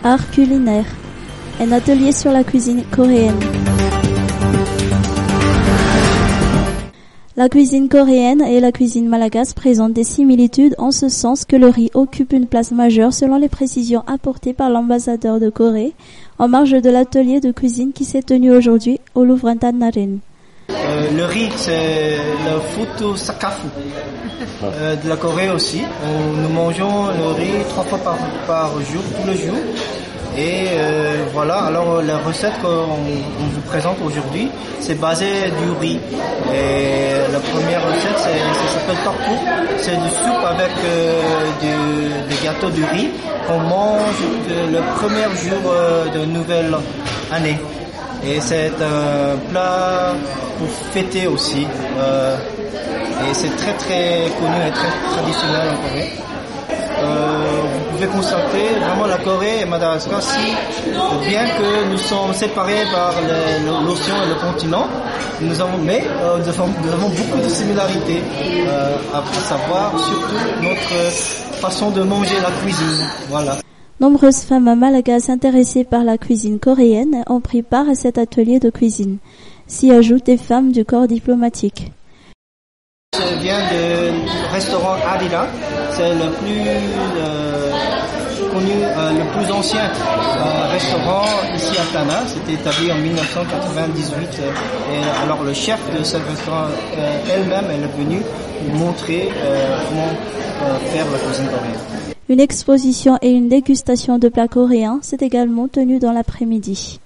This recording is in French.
Art culinaire, un atelier sur la cuisine coréenne. La cuisine coréenne et la cuisine malagasy présentent des similitudes en ce sens que le riz occupe une place majeure selon les précisions apportées par l'ambassadeur de Corée en marge de l'atelier de cuisine qui s'est tenu aujourd'hui au Louvre Tannarin. Le riz, c'est le food sakafu de la Corée aussi. Nous mangeons le riz 3 fois par jour, tous les jours. Et voilà, alors la recette qu'on vous présente aujourd'hui, c'est basé du riz. Et la première recette, ça s'appelle tteokguk. C'est du soupe avec des gâteaux de riz qu'on mange le premier jour de nouvelle année. Et c'est un plat pour fêter aussi. Et c'est très très connu et très traditionnel en Corée. Vous pouvez constater vraiment la Corée et Madagascar, bien que nous sommes séparés par l'océan et le continent, nous avons beaucoup de similarités, à savoir surtout notre façon de manger la cuisine. Voilà. Nombreuses femmes malagasy intéressées par la cuisine coréenne ont pris part à cet atelier de cuisine. S'y ajoutent des femmes du corps diplomatique. Je viens du restaurant Arira. C'est le plus connu, le plus ancien restaurant ici à Tana. C'était établi en 1998. Et alors le chef de ce restaurant elle-même, elle est venue nous montrer comment faire la cuisine coréenne. Une exposition et une dégustation de plats coréens s'est également tenue dans l'après-midi.